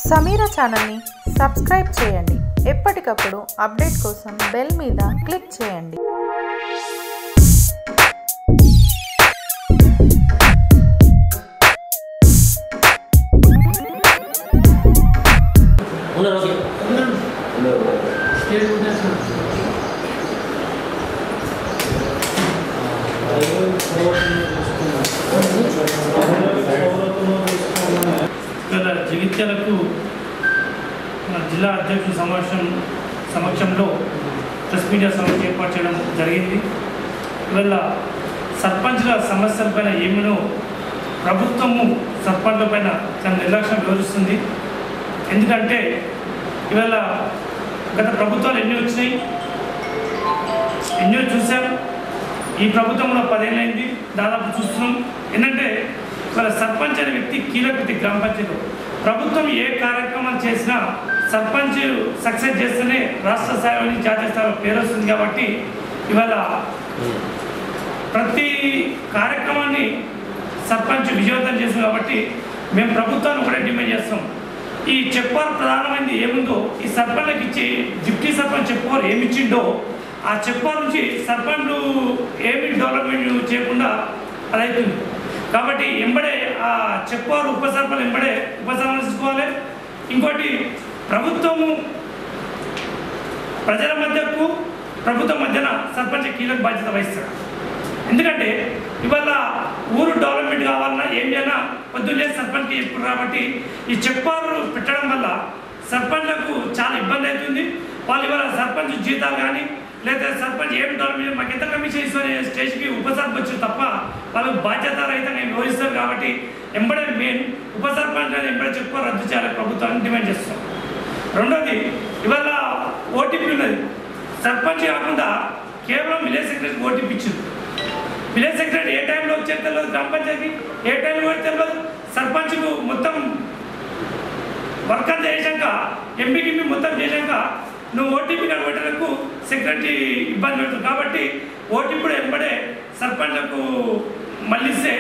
సమీరా ఛానల్ని సబ్స్క్రైబ్ చేయండి. ఎప్పటికప్పుడు అప్డేట్ కోసం బెల్ మీద క్లిక్ చేయండి. జగిత్యాలకు జిల్లా అధ్యక్షుల సమక్షంలో ప్రెస్ మీడియా సమావేశం ఏర్పాటు చేయడం జరిగింది. ఇవాళ సర్పంచ్ల సమస్యలపైన ఏమినో ప్రభుత్వము సర్పంచ్లపైన చాలా నిర్లక్ష్యం వివరిస్తుంది. ఎందుకంటే ఇవాళ గత ప్రభుత్వాలు ఎన్ని వచ్చినాయి, ఎన్నో చూసాం. ఈ ప్రభుత్వంలో 10 ఏళ్ళైంది దాదాపు చూస్తున్నాం. ఏంటంటే ఇవాళ సర్పంచ్ అనే వ్యక్తి కీలక వ్యక్తి. గ్రామ పంచాయతీలో ప్రభుత్వం ఏ కార్యక్రమాలు చేసినా సర్పంచ్ సక్సెస్ చేస్తేనే రాష్ట్ర స్థాయి జాతీయ స్థాయిలో పేరు వస్తుంది. కాబట్టి ఇవాళ ప్రతి కార్యక్రమాన్ని సర్పంచ్ విజయవంతం చేస్తుంది. కాబట్టి మేము ప్రభుత్వాన్ని ఒకటే డిమాండ్ చేస్తాం. ఈ చెప్పారు ప్రధానమైనది ఏముందో ఈ సర్పంచ్కి ఇచ్చి డిప్యూటీ సర్పంచ్ చెప్పారు ఏమిచ్చిండో ఆ చెప్పారు నుంచి సర్పంచ్లు ఏమి డెవలప్మెంట్ చేయకుండా అదవుతుంది. కాబట్టి ఎంబడే ఆ చెప్పారు ఉప సర్పంచ్ ఎంబడే ఉపసంహరించుకోవాలి. ఇంకోటి ప్రభుత్వము ప్రజల మధ్యకు ప్రభుత్వం మధ్యన సర్పంచ్ కీలక బాధ్యత వహిస్తాడు. ఎందుకంటే ఇవాళ ఊరు డెవలప్మెంట్ కావాలన్నా ఏం చేయాలన్నా పొద్దున్నే సర్పంచ్కి చెప్పుడు. కాబట్టి ఈ చెప్పారు పెట్టడం వల్ల సర్పంచ్లకు చాలా ఇబ్బంది అవుతుంది. వాళ్ళు ఇవాళ సర్పంచ్ జీతాలు కానీ లేదా సర్పంచ్ ఏం డెవలప్మెంట్ మాకు ఎంత కమిషన్ ఇస్తున్న స్టేజ్కి ఉప సర్పంచ్ తప్ప వాళ్ళకు బాధ్యత రహితంగా వివరిస్తారు. కాబట్టి ఎంబడే మెయిన్ ఉప సర్పంచ్ అని ఎంబడే చెప్పారు రద్దు చేయాలి ప్రభుత్వాన్ని డిమాండ్ చేస్తాం. రెండోది ఇవాళ ఓటీపీ ఉన్నది. సర్పంచ్ కాకుండా కేవలం విలేజ్ సెక్రటరీకి ఓటీపీ ఇచ్చింది. విలేజ్ సెక్రటరీ ఏ టైంలో వచ్చేది తెలియదు, గ్రామ పంచాయతీ ఏ టైంలో తెలియదు. సర్పంచ్కు మొత్తం వర్క్ అంతా చేశాక ఎంపీకి మొత్తం చేశాక నువ్వు ఓటీపీ కనబెట్టడానికి సెక్రటరీ ఇబ్బంది పెడుతుంది. కాబట్టి ఓటీపీ కూడా ఎంబడే సర్పంచ్లకు మళ్ళిస్తే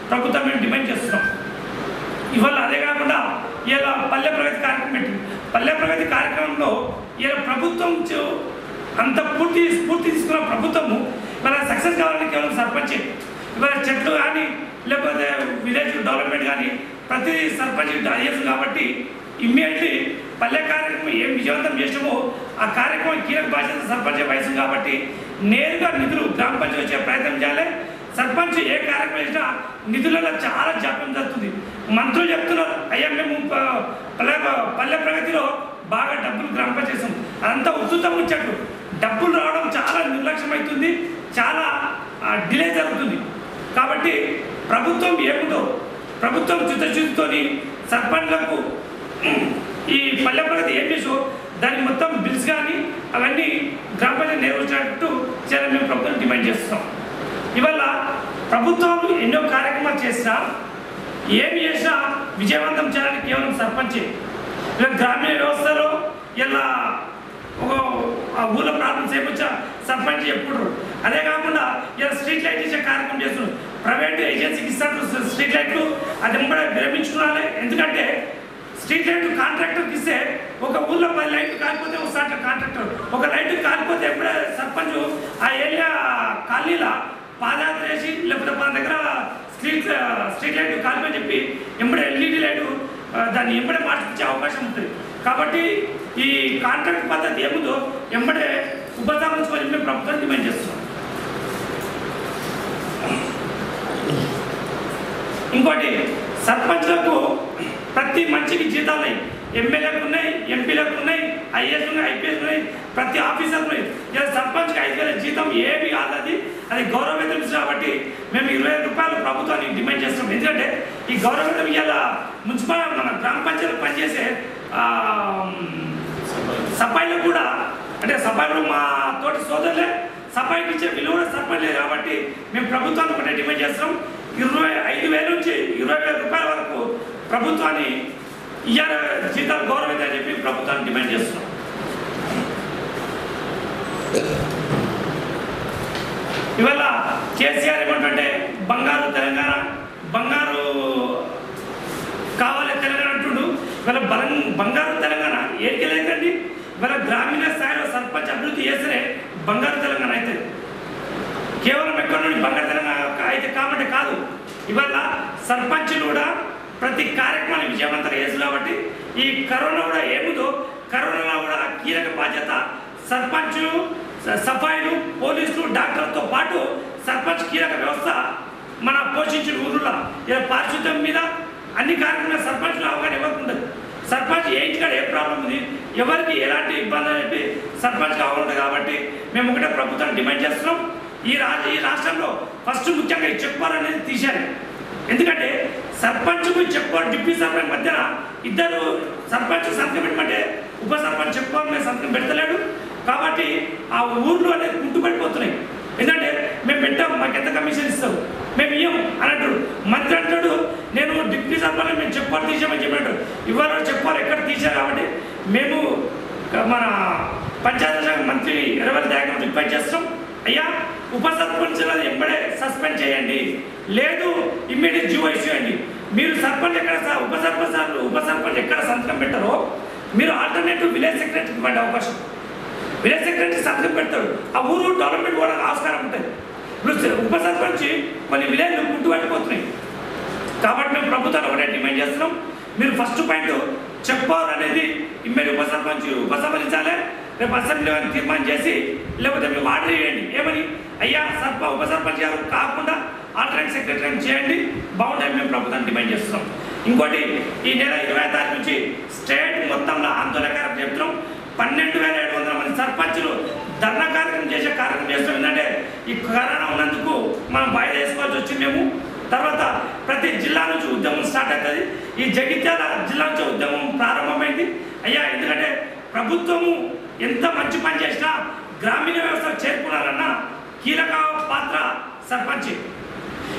ప్రభుత్వం మేము డిమాండ్ చేస్తున్నాం. ఇవాళ అదే కాకుండా ఇలా పల్లె ప్రగతి కార్యక్రమం పెట్టింది. పల్లె ప్రగతి కార్యక్రమంలో ఇలా ప్రభుత్వం అంత స్ఫూర్తి తీసుకున్న ప్రభుత్వము ఇవాళ సక్సెస్ కావాలని కేవలం సర్పంచ్ ఇవాళ చెట్లు కానీ లేకపోతే విలేజ్ డెవలప్మెంట్ కానీ ప్రతి సర్పంచ్ అయ్యేది. కాబట్టి ఇమ్మీడియట్లీ పల్లె కార్యక్రమం ఏం విజయవంతం చేసామో ఆ కార్యక్రమం కీలక బాధ్యత సర్పంచ్ వయసు. కాబట్టి నేరుగా నిధులు గ్రామ పంచాయతీ వచ్చే ప్రయత్నం చేయాలి. సర్పంచ్ ఏ కార్యక్రమం చేసినా నిధులలో చాలా జాప్యం జరుగుతుంది. మంత్రులు చెప్తున్నారు అయ్యా మేము పల్లె ప్రగతిలో బాగా డబ్బులు గ్రామ పంచాయతీ చేస్తాం. అదంతా ఉచితం ఇచ్చాడు. డబ్బులు రావడం చాలా నిర్లక్ష్యం అవుతుంది, చాలా డిలే జరుగుతుంది. కాబట్టి ప్రభుత్వం ఏముందో ప్రభుత్వం చిత్తశుద్ధితో సర్పంచ్లకు ఈ పల్లె ప్రగతి ఏం చేసో దానికి మొత్తం బిల్స్ కానీ అవన్నీ గ్రామ పంచాయతీ నిర్వహించినట్టు చేయాలని మేము ప్రభుత్వం డిమాండ్ చేస్తున్నాం. ఇవాళ ప్రభుత్వాలు ఎన్నో కార్యక్రమాలు చేసినా ఏమి చేసినా విజయవంతం చేయాలని కేవలం సర్పంచే. ఇలా గ్రామీణ వ్యవస్థలో ఇలా ఒక ఊళ్ళో ప్రాబ్లమ్స్ ఏమొచ్చా సర్పంచ్ ఎప్పుడు. అదే కాకుండా ఇలా స్ట్రీట్ లైట్ ఇచ్చే కార్యక్రమం చేస్తున్నారు. ప్రైవేట్ ఏజెన్సీకి ఇస్తారు స్ట్రీట్ లైట్లు, అది ఎంబడే విరమించుకోవాలి. ఎందుకంటే స్ట్రీట్ లైట్ కాంట్రాక్టర్కి ఇస్తే ఒక ఊళ్ళో 10 లైట్లు కాలిపోతే వస్తాడు కాంట్రాక్టర్. ఒక లైట్ కాలిపోతే ఎప్పుడే సర్పంచ్ ఆ ఏరియా కాలనీలో పాదయాత్ర చేసి లేకపోతే మన దగ్గర స్ట్రీట్ లైట్ కాలిపోయి చెప్పి ఎంబడే ఎల్ఈడి లైటు దాన్ని ఎంబడే మార్చిచ్చే అవకాశం ఉంటుంది. కాబట్టి ఈ కాంట్రాక్ట్ పద్ధతి ఏముందో ఎంబడే ఉపసంహరించుకొని మేము ప్రభుత్వం డిమాండ్ చేస్తున్నాం. ఇంకోటి సర్పంచ్లకు ప్రతి మంచికి జీతాలు ఉన్నాయి. ఎమ్మెల్యేలకు ఉన్నాయి, ఎంపీలకు ఉన్నాయి, ఐఏఎస్ ఉన్నాయి, ఐపీఎస్ ఉన్నాయి, ప్రతి ఆఫీసర్లు ఉన్నాయి. ఇలా సర్పంచ్కి 5,000 జీతం ఏమి కాదు. అది గౌరవ వేతనం ఇస్తుంది. కాబట్టి మేము 20,000 రూపాయలు ప్రభుత్వానికి డిమాండ్ చేస్తాం. ఎందుకంటే ఈ గౌరవ వేతనం ఇవాళ మున్సిపల్ మన గ్రామ పంచాయతీలో పనిచేసే సఫాయిలకు కూడా అంటే సఫాయిలో మా తోటి సోదరులే సఫాయికి ఇచ్చే విలువ కూడా సర్పంచ్ లేదు. కాబట్టి మేము ప్రభుత్వాన్ని ఒకటే డిమాండ్ చేస్తాం. 25,000 నుంచి 20,000 రూపాయల వరకు ప్రభుత్వాన్ని ఇయ్యాల జీతాలు గౌరవం అని చెప్పి ప్రభుత్వాన్ని డిమాండ్ చేస్తున్నాం. ఇవాళ కేసీఆర్ ఏమంటుంటే బంగారు తెలంగాణ బంగారు కావాలి తెలంగాణ అంటుండు. ఇవాళ బంగారు తెలంగాణ ఏడికి లేదండి. ఇవాళ గ్రామీణ స్థాయిలో సర్పంచ్ అభివృద్ధి చేస్తేనే బంగారు తెలంగాణ అవుతుంది. కేవలం ఎక్కడ నుండి బంగారు తెలంగాణ అయితే కాబట్టి కాదు. ఇవాళ సర్పంచ్లు కూడా ప్రతి కార్యక్రమాన్ని విజయవంతంగా చేస్తారు. కాబట్టి ఈ కరోనా కూడా ఏముందో కరోనాలో కూడా కీలక బాధ్యత సర్పంచులు, సఫాయిలు, పోలీసులు, డాక్టర్లతో పాటు సర్పంచ్ కీలక వ్యవస్థ మన పోషించిన ఊరులో ఇలా పారిశుద్ధ్యం మీద అన్ని కార్యక్రమాలు సర్పంచ్లు అవగాహన ఎవరికి ఉండదు. సర్పంచ్ ఏ ఇంటికాడ ఏ ప్రాబ్లం ఉంది, ఎవరికి ఎలాంటి ఇబ్బంది అని చెప్పి సర్పంచ్కి అవగలదు. కాబట్టి మేము ఒకటే ప్రభుత్వాన్ని డిమాండ్ చేస్తున్నాం. ఈ రాష్ట్రంలో ఫస్ట్ ముఖ్యంగా ఈ చెక్ అనేది తీశారు. ఎందుకంటే సర్పంచ్కు చెక్ డిప్యూటీ సర్పంచ్ మధ్యన ఇద్దరు సర్పంచ్ సంతకం పెట్టమంటే ఉప సర్పంచ్ చెక్ మీద సంతకం పెడతలేడు. కాబట్టి ఆ ఊర్లో అనేది కుంటుపడిపోతున్నాయి. ఎందుకంటే మేము పెట్టాం, మాకు ఎంత కమిషన్ ఇస్తావు, మేము ఇయ్యం అని అంటాడు. మంత్రి అంటాడు నేను డిప్యూటీ సర్పంచ్ మేము చెప్పాలి తీసామని చెప్పినట్టు. ఇవాళ చెప్పాలి ఎక్కడ తీశారు. కాబట్టి మేము మన పంచాయతీ శాఖ మంత్రి ఎర్రవల్లి దయాకర్ రిక్వెస్ట్ చేస్తాం, అయ్యా ఉప సర్పంచ్ ఎంబడే సస్పెండ్ చేయండి, లేదు ఇమ్మీడియట్ జీవో ఇష్యూ చేయండి. మీరు సర్పంచ్ ఎక్కడ ఉప సర్పంచ్ ఎక్కడ సంతకం పెట్టారో మీరు ఆల్టర్నేటివ్ విలేజ్ సెక్రటరీకి ఇవ్వండి అవకాశం. విలేజ్ సెక్రటరీ సంతకం పెడతాడు, ఆ ఊరు డెవలప్మెంట్ కూడా ఆస్కారం ఉంటుంది. ఇప్పుడు ఉప సర్పంచ్ కొన్ని విలేజ్లు గుర్తుపట్టిపోతున్నాయి. కాబట్టి మేము ప్రభుత్వాన్ని ఒకటే డిమాండ్ చేస్తున్నాం, మీరు ఫస్ట్ పాయింట్ చెప్పారు అనేది ఇమ్మీడియట్ ఉపసంహరించాలి. రేపు అసెంబ్లీ తీర్మానం చేసి లేకపోతే మేము ఆర్డర్ చేయండి. ఏమని అయ్యా ఉప సర్పంచ్ గారు కాకుండా ఆల్టర్నేట్ సెక్రటరీ చేయండి, బాగుంటుంది. మేము ప్రభుత్వాన్ని డిమాండ్ చేస్తున్నాం. ఇంకోటి ఈ నెల 20వ తారీఖు నుంచి స్టేట్ మొత్తంలో ఆందోళన కార్యక్రమం చెప్తున్నాం. 12,700 మంది సర్పంచులు ధర్నా కార్యక్రమం చేస్తాం. ఏంటంటే ఈ కరోనా ఉన్నందుకు మనం వాయిదా వేసుకోవాల్సి వచ్చింది. మేము తర్వాత ప్రతి జిల్లా నుంచి ఉద్యమం స్టార్ట్ అవుతుంది. ఈ జగిత్యాల జిల్లా నుంచి ఉద్యమం ప్రారంభమైంది. అయ్యా ఎందుకంటే ప్రభుత్వము ఎంత మంచి పని చేసినా గ్రామీణ వ్యవస్థ చేరుకున్నారన్న కీలక పాత్ర సర్పంచ్.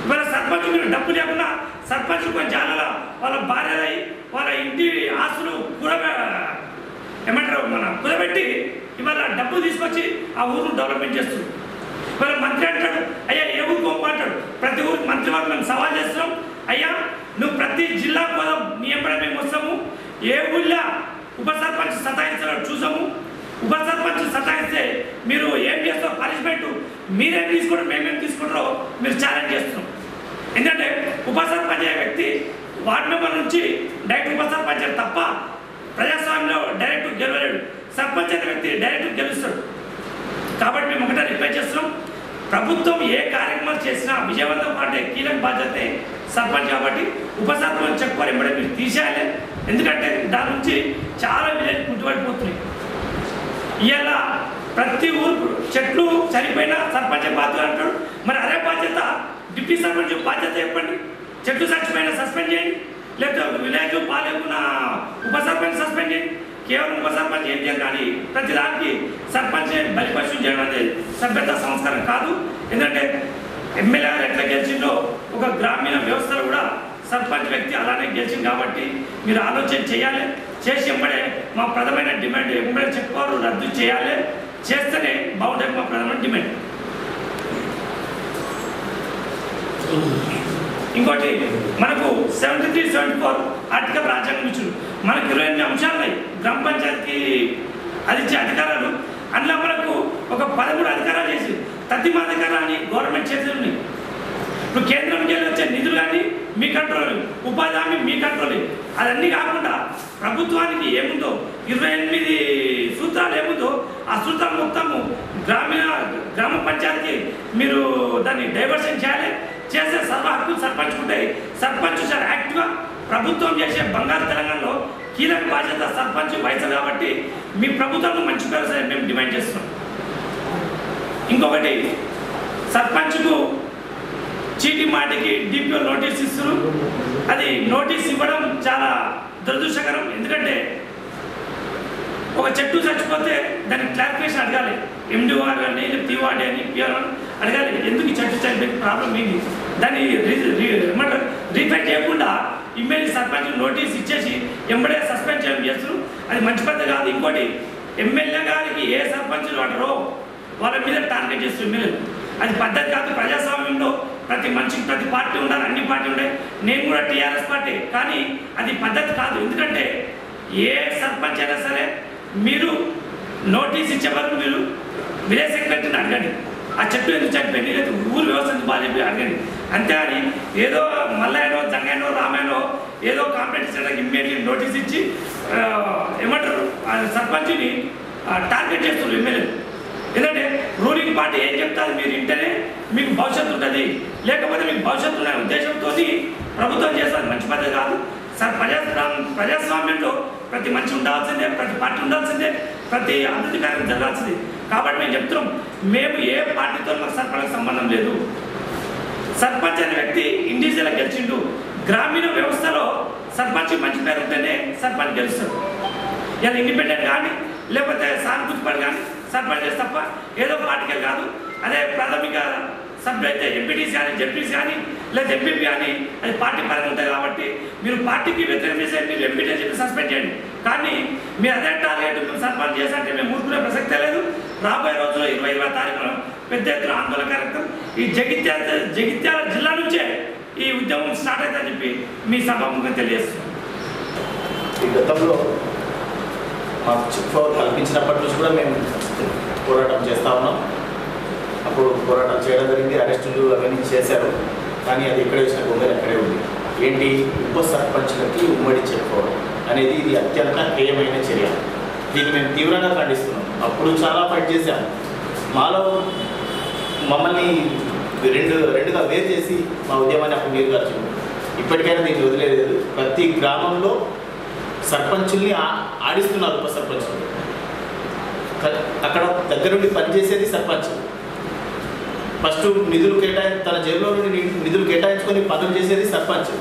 ఇవాళ సర్పంచ్ మీరు డబ్బు లేకుండా సర్పంచ్ కొన్ని జాలలో వాళ్ళ భార్యలై వాళ్ళ ఇంటి ఆస్తులు కుదబెట్టి ఇవాళ డబ్బు తీసుకొచ్చి ఆ ఊరు డెవలప్మెంట్ చేస్తుంది. ఇవాళ మంత్రి అంటాడు అయ్యా ఏ ఊరికి పోమంటాడు. ప్రతి ఊరికి మంత్రి వాళ్ళు మేము సవాల్ చేస్తున్నాం, అయ్యా నువ్వు ప్రతి జిల్లా పోదాం, నీ ఎంబడే మేము వస్తాము. ఏ ఊళ్ళో ఉప సర్పంచ్ సతాయిస్తారో చూసాము. ఉప సర్పంచ్ సతాయిస్తే మీరు ఏం చేస్తారో పనిష్మెంట్ మీరేం తీసుకుంటారో మేమేం తీసుకుంటారో మీరు ఛాలెంజ్ చేస్తున్నాం. ఎందుకంటే ఉప సర్పంచ్ అయ్యే వ్యక్తి వార్డు మెంబర్ నుంచి డైరెక్ట్ ఉప సర్పంచ్ తప్ప ప్రజాస్వామ్యంలో డైరెక్ట్ గెలవలేడు. సర్పంచ్ అనే వ్యక్తి డైరెక్ట్ గెలుస్తాడు. కాబట్టి మేము ఒకటే రిక్వెస్ట్ చేస్తున్నాం, ప్రభుత్వం ఏ కార్యక్రమాలు చేసినా విజయవంతం అంటే కీలక బాధ్యత సర్పంచ్. కాబట్టి ఉప సర్పంచ్ చెప్పుకోవాలి ఎంబడే మీరు తీసేయాలి. ఎందుకంటే దాని నుంచి చాలా విలేజ్ గుర్తుపడిపోతున్నాయి. ఇవాళ ప్రతి ఊరు చెట్లు చనిపోయినా సర్పంచ్ బాధ్యత అంటాడు. మరి అదే బాధ్యత డిప్యూటీ సర్పంచ్ బాధ్యత చెప్పండి. చెట్లు చచ్చిపోయినా సస్పెండ్ చేయండి, లేకపోతే విలేజ్ పాలేకున్న ఉప సర్పంచ్ సస్పెండ్ చేయండి. కేవలం ఉప సర్పంచ్ ఏం చేయాలి కానీ ప్రతి దానికి సర్పంచ్ బలిపశువు చేయడం అనేది సభ్యత సంస్కారం కాదు. ఎందుకంటే ఎమ్మెల్యే ఎట్లా గెలిచిందో ఒక గ్రామీణ వ్యవస్థలో కూడా సర్పంచ్ వ్యక్తి అలానే గెలిచింది. కాబట్టి మీరు ఆలోచన చేయాలి. చేసి ఎంబడే మా ప్రధానమైన డిమాండ్ ఎంబడే చెప్పారు రద్దు చేయాలి. చేస్తేనే బాగుంటుంది మా ప్రధానమైన డిమాండ్. ఇంకోటి మనకు 73, 74 ఆర్టికల్ రాజ్యాంగం ఇచ్చారు. మనకు 28 అంశాలు ఉన్నాయి గ్రామ పంచాయతీకి అది ఇచ్చే అధికారాలు. అందులో మనకు ఒక 13 అధికారాలు చేసి తద్దిమ అధికారాన్ని గవర్నమెంట్ చేతులు ఉన్నాయి. ఇప్పుడు కేంద్రం నుంచి వచ్చే నిధులు కానీ మీ కంట్రోల్, ఉపాధి హామీ మీ కంట్రోల్. అదన్నీ కాకుండా ప్రభుత్వానికి ఏముందో 28 సూత్రాలు ఏముందో ఆ సూత్రాలు మొత్తము గ్రామ పంచాయతీకి మీరు దాన్ని డైవర్షన్ చేయాలి. చేసే సర్వ హక్కులు సర్పంచ్ ఉంటాయి. సర్పంచ్ చాలా యాక్టివ్గా ప్రభుత్వం చేసే బంగారు తెలంగాణలో కీలక బాధ్యత సర్పంచ్ వయసు. కాబట్టి మీ ప్రభుత్వంలో మంచి పేరు మేము డిమాండ్ చేస్తున్నాం. ఇంకొకటి సర్పంచ్కు చీటి మాటికి డిపిఓ నోటీస్ ఇస్తున్నారు. అది నోటీస్ ఇవ్వడం చాలా దురదృష్టకరం. ఎందుకంటే ఒక చెట్టు చచ్చిపోతే దానికి క్లారిఫికేషన్ అడగాలి. ఎండిఓఆర్ అని పివాడి అని పిఆర్ అని అడగాలి. ఎందుకు ఈ చెట్టు చనిపోయిన ప్రాబ్లం ఏంటి దాన్ని ఏమంటారు రీఫైండ్ చేయకుండా ఇమ్మీడియట్ సర్పంచ్ నోటీస్ ఇచ్చేసి ఎంబడే సస్పెండ్ చేయడం చేస్తారు. అది మంచి పద్ధతి కాదు. ఇంకోటి ఎమ్మెల్యే గారికి ఏ సర్పంచులు అంటారో వాళ్ళ మీద టార్గెట్ చేస్తారు ఎమ్మెల్యేలు. అది పద్ధతి కాదు. ప్రజాస్వామ్యంలో ప్రతి మనిషికి ప్రతి పార్టీ ఉండాలి, అన్ని పార్టీ ఉండే. నేను కూడా టీఆర్ఎస్ పార్టీ, కానీ అది పద్ధతి కాదు. ఎందుకంటే ఏ సర్పంచ్ అయినా సరే మీరు నోటీస్ ఇచ్చే వరకు మీరు విలేజ్ సెక్రటరీని అడగండి, ఆ చెట్టు ఎందుకు చనిపోయింది, లేదా ఊరు వ్యవస్థ ఎందుకు బాగా చెప్పి అడగండి. అంతేగాని ఏదో మల్లయ్యనో జంగయ్యనో రామాయణో ఏదో కాంప్లైంట్ ఇచ్చడానికి ఇమ్మీడియట్ నోటీస్ ఇచ్చి ఏమంటారు సర్పంచ్ని టార్గెట్ చేస్తున్నారు ఎమ్మెల్యేలు. ఎందుకంటే రూలింగ్ పార్టీ ఏం చెప్తారు మీరు ఇంటనే మీకు భవిష్యత్తు ఉంటుంది, లేకపోతే మీకు భవిష్యత్తు ఉన్న ఉద్దేశంతో ప్రభుత్వం చేస్తారు. మంచి పద్ధతి కాదు సార్. ప్రజాస్వామ్యంలో ప్రతి మనిషి ఉండాల్సిందే, ప్రతి పార్టీ ఉండాల్సిందే, ప్రతి అభివృద్ధి కార్యక్రమం జరగాల్సింది. కాబట్టి మేము చెప్తున్నాం, మేము ఏ పార్టీతో మాకు సర్పంచ్కి సంబంధం లేదు. సర్పంచ్ అనే వ్యక్తి ఇండివిజువల్గా గెలిచిండు. గ్రామీణ వ్యవస్థలో సర్పంచ్ మంచి పేరు ఉంటేనే సర్పంచ్ గెలుస్తాడు. ఇలా ఇండిపెండెంట్ కానీ లేకపోతే సానుభూతిపడి కానీ సర్పంచ్ చేసి తప్ప ఏదో పార్టీకే కాదు. అదే ప్రాథమిక సభ్యులు అయితే ఎంపీటీసీ కానీ జెడ్పీసీ కానీ లేదా ఎంపీపీ కానీ అది పార్టీ పరంగా ఉంటుంది. కాబట్టి మీరు పార్టీకి వ్యతిరేకం చేసే మీరు ఎంపీటీ చెప్పి సస్పెండ్ చేయండి. కానీ మీరు అదే టార్గెట్ మేము సర్పంచ్ చేశారంటే మేము ఊరుకునే ప్రసక్తే లేదు. రాబోయే రోజుల్లో 20వ తారీఖున పెద్ద ఎత్తున ఆందోళన కార్యక్రమం ఈ జగిత్యాల జిల్లా నుంచే ఈ ఉద్యమం స్టార్ట్ అవుతుందని చెప్పి మీ సభాముఖంగా తెలియజేస్తున్నాం. ఈ గతంలో మాకు చెక్ పవర్ కల్పించినప్పటి నుంచి కూడా మేము పోరాటం చేస్తూ ఉన్నాం. అప్పుడు పోరాటం చేయడం జరిగింది, అరెస్టులు అవన్నీ చేశారు. కానీ అది ఎక్కడ వేసిన గొంగలు అక్కడే ఉంది. ఏంటి ఉప సర్పంచ్లకి ఉమ్మడి చెక్ పవర్ అనేది ఇది అత్యంత హేయమైన చర్య. దీన్ని మేము తీవ్రంగా ఖండిస్తున్నాం. అప్పుడు చాలా ఫైట్ చేశాము. మాలో మమ్మల్ని రెండుగా వేరు చేసి మా ఉద్యమాన్ని అప్పుడు మీరు కాల్చు. ఇప్పటికైనా దీన్ని వదిలేదు. ప్రతి గ్రామంలో సర్పంచుల్ని ఆడిస్తున్నారు ఉప సర్పంచులు. అక్కడ దగ్గరుండి పనిచేసేది సర్పంచ్. ఫస్ట్ నిధులు తన జేబులో నుండి నిధులు కేటాయించుకొని పనులు చేసేది సర్పంచ్.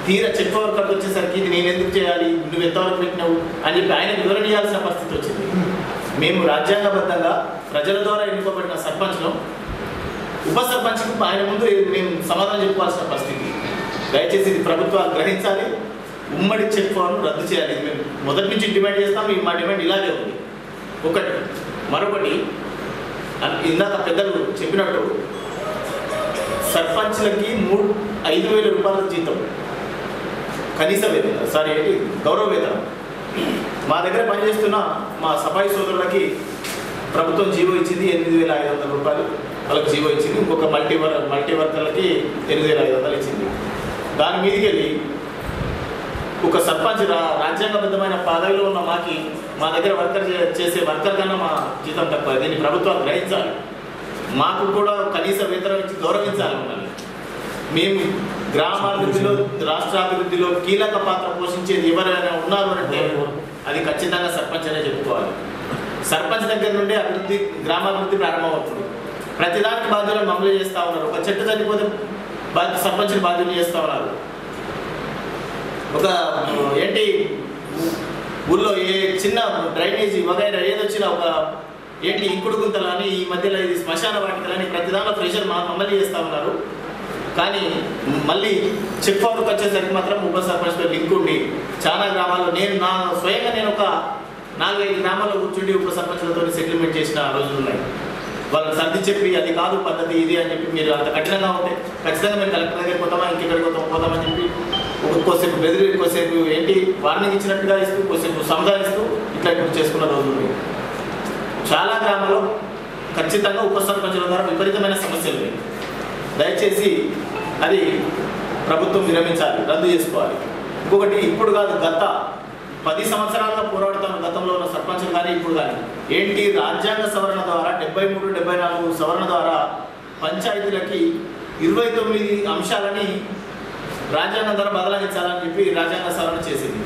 తీరా చెక్ పవర్ కార్డు వచ్చేసరికి ఇది నేను ఎందుకు చేయాలి, నువ్వు ఎంతవరకు పెట్టినావు అని చెప్పి ఆయన వివరణ ఇవ్వాల్సిన పరిస్థితి వచ్చింది. మేము రాజ్యాంగబద్ధంగా ప్రజల ద్వారా ఎన్నుకోబడిన సర్పంచ్ను ఉప సర్పంచ్కి ఆయన ముందు మేము సమాధానం చెప్పుకోవాల్సిన పరిస్థితి. దయచేసి ఇది ప్రభుత్వాలు గ్రహించాలి. ఉమ్మడి చెక్ పవర్ను రద్దు చేయాలి. మేము మొదటి నుంచి డిమాండ్ చేస్తాం. మా డిమాండ్ ఇలాగే ఉంది. ఒకటి. మరొకటి, ఇందాక పెద్దలు చెప్పినట్టు సర్పంచ్లకి 5,000 రూపాయల జీతం, కనీస వేతనం, గౌరవ వేతనం. మా దగ్గర పనిచేస్తున్న మా సఫాయి సోదరులకి ప్రభుత్వం జీవో ఇచ్చింది 8,500 రూపాయలు వాళ్ళకి జీవో ఇచ్చింది. ఇంకొక మల్టీ వర్కర్లకి 8,500 ఇచ్చింది. దాని మీదకి వెళ్ళి ఒక సర్పంచ్ రాజ్యాంగబద్ధమైన పదవిలో ఉన్న మా దగ్గర చేసే వర్కర్ కన్నా మా జీతం తక్కువ. దీన్ని ప్రభుత్వాలు గ్రహించాలి. మాకు కూడా కనీస వేతనం ఇచ్చి గౌరవించాలి. మమ్మల్ని మేము గ్రామాభివృద్ధిలో రాష్ట్రాభివృద్ధిలో కీలక పాత్ర పోషించేది ఎవరైనా ఉన్నారు అంటే అది ఖచ్చితంగా సర్పంచ్ అనే చెప్పుకోవాలి. సర్పంచ్ దగ్గర నుండి గ్రామాభివృద్ధి ప్రారంభమవుతుంది. ప్రతిదానికి బాధ్యులను అమలు చేస్తూ ఉన్నారు. ఒక చెట్టు చనిపోతే సర్పంచ్ని బాధ్యులు చేస్తూ ఉన్నారు. ఒక ఊళ్ళో ఏ చిన్న డ్రైనేజీ వగైరా ఏదొచ్చినా ఒక ఇంకుడు గుంతలు అని ఈ మధ్యలో ఇది శ్మశాన వాటికలని ప్రతిదానిలో ప్రెషర్ అమలు చేస్తూ ఉన్నారు. కానీ మళ్ళీ చెక్ పవర్కి వచ్చేసరికి మాత్రం ఉప సర్పంచ్తో లింక్ ఉండి చాలా గ్రామాల్లో స్వయంగా నేను ఒక 4-5 గ్రామాల్లో కూర్చుండి ఉప సర్పంచ్లతో సెటిల్మెంట్ చేసిన రోజులు ఉన్నాయి. వాళ్ళకి సర్ది చెప్పి అది కాదు పద్ధతి ఇది అని చెప్పి మీరు అంత కఠినంగా ఉంటే ఖచ్చితంగా మేము కలెక్టర్ దగ్గరికి పోతామా ఇంకెక్కడికి పోతామని చెప్పి కొద్దిసేపు కొద్దిసేపు వార్నింగ్ ఇచ్చినట్టుగా ఇస్తూ కొద్దిసేపు సముదాయిస్తూ ఇట్లా ఇప్పుడు చేసుకున్న రోజులు చాలా గ్రామాల్లో ఖచ్చితంగా ఉప సర్పంచుల ద్వారా విపరీతమైన సమస్యలు ఉన్నాయి. దయచేసి అది ప్రభుత్వం విరమించాలి, రద్దు చేసుకోవాలి. ఇంకొకటి, ఇప్పుడు కాదు గత 10 సంవత్సరాలుగా పోరాడుతున్న గతంలో ఉన్న సర్పంచులు కానీ ఇప్పుడు కానీ రాజ్యాంగ సవరణ ద్వారా 73-74 సవరణ ద్వారా పంచాయతీలకి 29 అంశాలని రాజ్యాంగం ద్వారా బదలాయించాలని చెప్పి రాజ్యాంగ సవరణ చేసింది.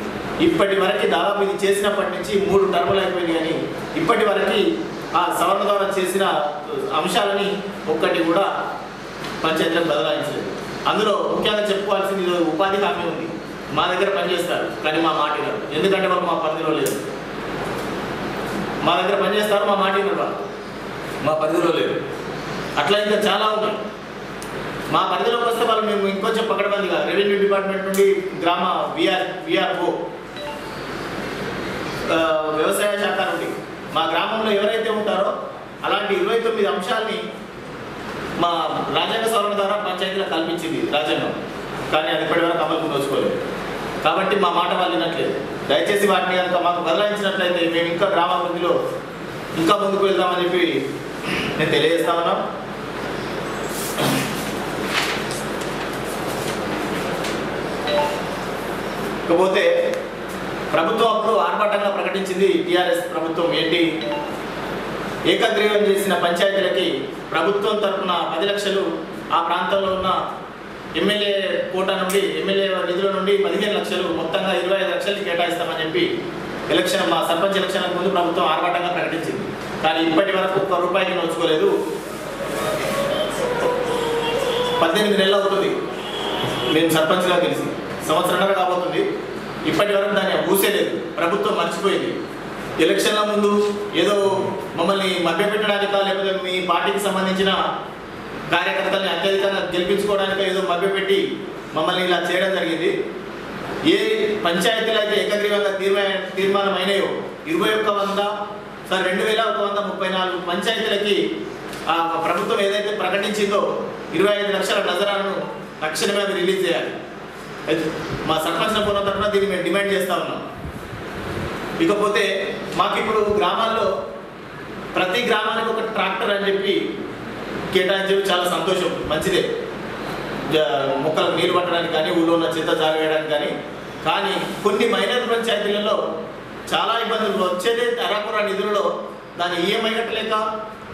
ఇప్పటి వరకు దాదాపు ఇది చేసినప్పటి నుంచి 3 టర్ములు అయిపోయినాయి. కానీ ఇప్పటి వరకు ఆ సవరణ ద్వారా చేసిన అంశాలని ఒక్కటి కూడా పంచాయతీలకు బదలాయించలేదు. అందులో ముఖ్యంగా చెప్పుకోవాల్సింది ఉపాధి హామీ ఉంది. మా దగ్గర పనిచేస్తారు కానీ మా మాట వినరు. ఎందుకంటే వాళ్ళు మా పరిధిలో లేదు. మా దగ్గర పనిచేస్తారు, మా మాట వినరు, వాళ్ళు మా పరిధిలో లేదు. అట్లా ఇంకా చాలా ఉన్నాయి. మా పరిధిలోకి వస్తే వాళ్ళు మేము ఇంకొంచెం పకడ్బందీగా రెవెన్యూ డిపార్ట్మెంట్ నుండి గ్రామ విఆర్ఓ వ్యవసాయ శాఖ నుండి మా గ్రామంలో ఎవరైతే ఉంటారో అలాంటి 29 అంశాలని మా రాజ్యాంగ సవరణ ద్వారా పంచాయతీలకు కల్పించింది రాజ్యాంగం, కానీ అది ఇప్పటివరకు అమలుకు నోచుకోలేదు. కాబట్టి మా మాట వాళ్ళు వినట్లేదు. దయచేసి వాటిని కనుక మాకు బదలాయించినట్లయితే మేము ఇంకా గ్రామాభివృద్ధిలో ఇంకా ముందుకు వెళ్దామని చెప్పి నేను తెలియజేస్తా ఉన్నాం. ఇకపోతే ప్రభుత్వం అప్పుడు ఆర్భాటంగా ప్రకటించింది టీఆర్ఎస్ ప్రభుత్వం ఏంటి, ఏకగ్రీవం చేసిన పంచాయతీలకి ప్రభుత్వం తరఫున 10 లక్షలు, ఆ ప్రాంతంలో ఉన్న ఎమ్మెల్యే కోటా నుండి ఎమ్మెల్యే నిధుల నుండి 15 లక్షలు, మొత్తంగా 25 లక్షలు కేటాయిస్తామని చెప్పి మా సర్పంచ్ ఎలక్షన్లకు ముందు ప్రభుత్వం ఆర్భాటంగా ప్రకటించింది. కానీ ఇప్పటి వరకు ₹1 నోచుకోలేదు. 18 నెలలు అవుతుంది మేము సర్పంచ్గా గెలిచి, సంవత్సరంన్నర కాబోతుంది. ఇప్పటి వరకు దాన్ని ఊసేలేదు, ప్రభుత్వం మర్చిపోయింది. ఎలక్షన్ల ముందు ఏదో మమ్మల్ని మభ్యపెట్టడానికా లేకపోతే మీ పార్టీకి సంబంధించిన కార్యకర్తల్ని అత్యధికంగా గెలిపించుకోవడానికో ఏదో మభ్యపెట్టి మమ్మల్ని ఇలా చేయడం జరిగింది. ఏ పంచాయతీలు అయితే ఏకగ్రీవంగా తీర్మానం అయినాయో 2134 పంచాయతీలకి ప్రభుత్వం ఏదైతే ప్రకటించిందో 25 లక్షల నజరాలను తక్షణమే అవి రిలీజ్ చేయాలి. మా సర్పంచ్ పూర్వం తరఫున దీన్ని మేము డిమాండ్ చేస్తూ ఉన్నాం. ఇకపోతే మాకు ఇప్పుడు గ్రామాల్లో ప్రతి గ్రామానికి ఒక ట్రాక్టర్ అని చెప్పి కేటాయించడం చాలా సంతోషం, మంచిదే. మొక్కలకు నీళ్ళు పట్టడానికి కానీ, ఊళ్ళో ఉన్న చెత్త జారవేయడానికి కానీ కొన్ని మైనర్ పంచాయతీలలో చాలా ఇబ్బందులు వచ్చేదే. అరాకుర నిధులలో దాని ఈఎంఐ కట్టలేక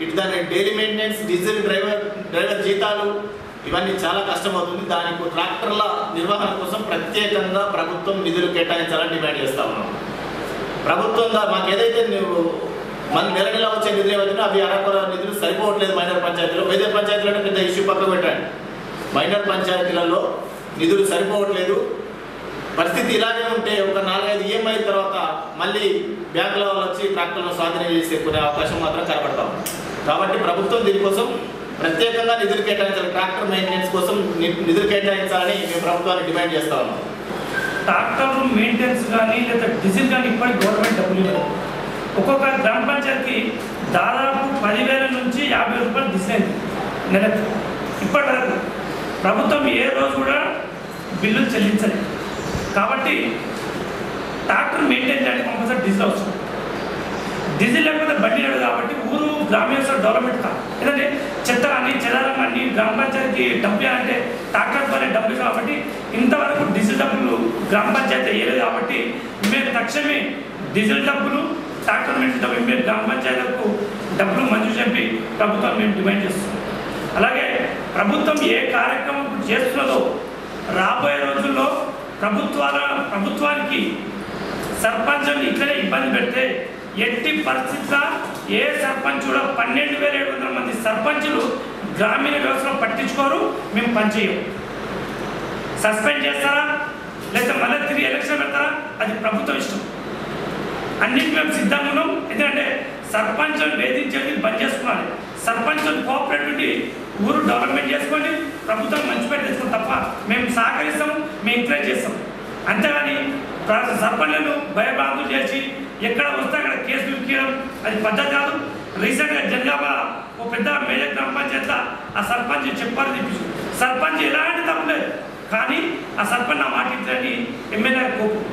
ఇటు దాని డైలీ మెయింటెనెన్స్, డీజిల్, డ్రైవర్ జీతాలు ఇవన్నీ చాలా కష్టమవుతుంది. దానికి ట్రాక్టర్ల నిర్వహణ కోసం ప్రత్యేకంగా ప్రభుత్వం నిధులు కేటాయించాలని డిమాండ్ చేస్తా ఉన్నాం. ప్రభుత్వం మాకు ఏదైతే మన నెల వచ్చే నిధులు ఏవైతే అవి అరాకుర నిధులు సరిపోవట్లేదు. మైనర్ పంచాయతీలో, మేజర్ పంచాయతీలో పెద్ద ఇష్యూ పక్కకు పెట్టండి. మైనర్ పంచాయతీలలో నిధులు సరిపోవట్లేదు. పరిస్థితి ఇలాగే ఉంటే ఒక 4-5 ఈఎంఐ తర్వాత మళ్ళీ బ్యాంకుల వాళ్ళు వచ్చి ట్రాక్టర్లను స్వాధీనం చేసుకునే అవకాశం మాత్రం కనబడతాం. కాబట్టి ప్రభుత్వం దీనికోసం ప్రత్యేకంగా నిధులు కేటాయించాలి, ట్రాక్టర్ మెయింటెనెన్స్ కోసం నిధులు కేటాయించాలని మేము ప్రభుత్వాన్ని డిమాండ్ చేస్తా ఉన్నాం. ట్రాక్టర్ మెయింటెనెన్స్ కానీ లేదా డీజిల్ కానీ ఇప్పటికి గవర్నమెంట్ డబ్బులు ఇవ్వదు. ఒక్కొక్క గ్రామ పంచాయతీకి దాదాపు 10,000 నుంచి 50 రూపాయలు డీజిల్ అయింది నెలకు. ఇప్పటి వరకు ప్రభుత్వం ఏ రోజు కూడా బిల్లులు చెల్లించలేదు. కాబట్టి ట్రాక్టర్ మెయింటైన్ చేయడానికి కంపల్సరీ డీజిల్ అవసరం. డీజిల్ లేకపోతే బండి లేదు. కాబట్టి ఊరు గ్రామీణ డెవలప్మెంట్ కాదు. ఎందుకంటే చెత్త కానీ చెదారం కానీ గ్రామ పంచాయతీ డబ్బు అంటే ట్రాక్టర్ ద్వారా డబ్బులు. కాబట్టి ఇంతవరకు డీజిల్ డబ్బులు గ్రామ పంచాయతీ వేయలేదు. కాబట్టి మేము తక్షణమే డీజిల్ డబ్బులు, ట్రాక్టర్ మెయింటెనెన్స్ డబ్బులు మేము గ్రామ పంచాయతీలకు డబ్బులు మంజూరు చెప్పి ప్రభుత్వం మేము డిమాండ్ చేస్తున్నాం. అలాగే ప్రభుత్వం ఏ కార్యక్రమం చేస్తున్నదో రాబోయే రోజుల్లో ప్రభుత్వానికి సర్పంచులు ఇట్లనే ఇబ్బంది పెడితే ఎట్టి పరిస్థితిగా ఏ సర్పంచ్ కూడా 12,700 మంది సర్పంచులు గ్రామీణ వ్యవస్థలో పట్టించుకోరు. మేము పనిచేయం. సస్పెండ్ చేస్తారా లేదా మళ్ళీ తిరిగి ఎలక్షన్ పెడతారా అది ప్రభుత్వం ఇష్టం. అన్నింటి మేము సిద్ధంగా ఉన్నాం. ఎందుకంటే సర్పంచులు వేధించేది బంద్ చేసుకోవాలి. సర్పంచులు కోఆపరేట్ ఉండి ఊరు డెవలప్మెంట్ చేసుకోండి, ప్రభుత్వం మంచి పేరు తెచ్చుకోండి తప్ప మేము సహకరిస్తాం, మేము ఎంకరేజ్ చేస్తాం. అంతేగాని సర్పంచ్లను భయభ్రాంతులు చేసి ఎక్కడ వస్తే అక్కడ కేసులు ఇవ్వడం అది పద్ధతి కాదు. రీసెంట్గా జనగామ ఓ పెద్ద మేజర్ గ్రామ పంచాయతీ ఆ సర్పంచ్ చెప్పారు తెప్పించు. సర్పంచ్ ఎలాంటి తప్పు లేదు, కానీ ఆ సర్పంచ్ ఆ మాట ఇచ్చారని ఎమ్మెల్యే కోపం.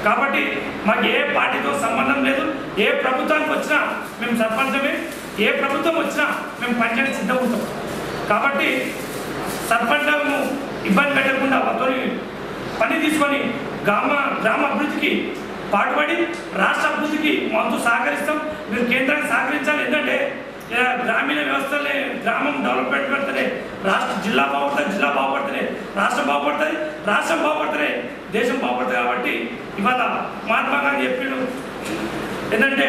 కాబట్టి మాకు ఏ పార్టీతో సంబంధం లేదు. ఏ ప్రభుత్వానికి వచ్చినా మేము సర్పంచమే, ఏ ప్రభుత్వం వచ్చినా మేము పనిచేయడానికి సిద్ధంగా ఉంటాం. కాబట్టి సర్పంచ్లను ఇబ్బంది పెట్టకుండా వాళ్ళతో పని తీసుకొని గ్రామ అభివృద్ధికి పాటుపడి రాష్ట్ర అభివృద్ధికి వంతు సహకరిస్తాం. మీరు కేంద్రానికి సహకరించాలి. ఎందుకంటే గ్రామీణ వ్యవస్థలే గ్రామం డెవలప్మెంట్ పెడితేనే జిల్లా బాగుపడుతుంది, జిల్లా బాగుపడుతుంది రాష్ట్రం బాగుపడుతుంది, రాష్ట్రం బాగుపడుతుంది దేశం బాగుపడుతుంది. కాబట్టి ఇవాళ మహాత్మా గాంధీ చెప్పిండు ఏంటంటే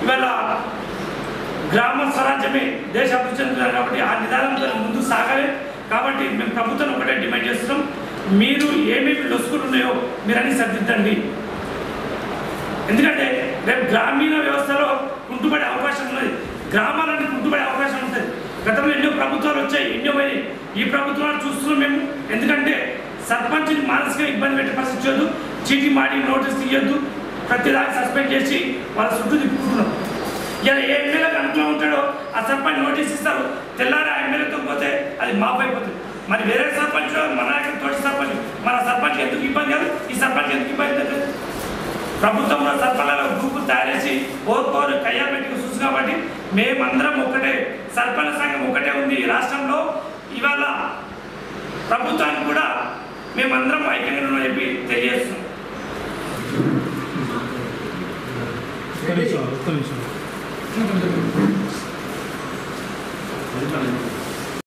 ఇవాళ గ్రామ స్వరాజ్యమే దేశ అభివృద్ధి చెందుతున్నారు. కాబట్టి ఆ నిదానంతో ముందుకు సాగాలి. కాబట్టి మేము ప్రభుత్వం ఒకటే డిమాండ్ చేస్తున్నాం, మీరు ఏమేమి లొసుకులు ఉన్నాయో మీరు అన్ని సర్దిద్దండి. ఎందుకంటే రేపు గ్రామీణ వ్యవస్థలో కుంటుపడే అవకాశం ఉన్నది, గ్రామాలన్నీ కుంటుపడే అవకాశం ఉంటుంది. గతంలో ఎన్నో ప్రభుత్వాలు వచ్చాయి, ఎన్నో పోయి ఈ ప్రభుత్వాలు చూస్తున్నాం మేము. ఎందుకంటే సర్పంచ్ని మానసిక ఇబ్బంది పెట్టే పరిస్థితి చేయొద్దు, చీటీ మాడి నోటీస్ తీయొద్దు, ప్రతిదాన్ని సస్పెండ్ చేసి వాళ్ళ చుట్టూ తిప్పుకుంటున్నాం. ఇలా ఏ ఎమ్మెల్యేకి అనుకూలం ఉంటాడో ఆ సర్పంచ్ నోటీస్ ఇస్తారు, తెల్లారి ఆ ఎమ్మెల్యేతో పోతే అది మాఫ్ అయిపోతుంది. మరి వేరే సర్పంచ్ మన తోటి సర్పంచ్ మన సర్పంచ్ ఎందుకు ఇబ్బంది కాదు, ఈ సర్పంచ్ ఎందుకు ఇబ్బంది అవుతుంది? ప్రభుత్వంలో సర్పంచ్ల గ్రూపులు తయారు చేసి కోరు కయ్యా పెట్టి చూసు కాబట్టి మేమందరం ఒకటే, సర్పంచ్ సంఘం ఒకటే ఉంది ఈ రాష్ట్రంలో. ఇవాళ ప్రభుత్వానికి కూడా మేమందరం ఐక్యంగా ఉన్నామని చెప్పి తెలియజేస్తున్నాం. ఒక్క నిమిషం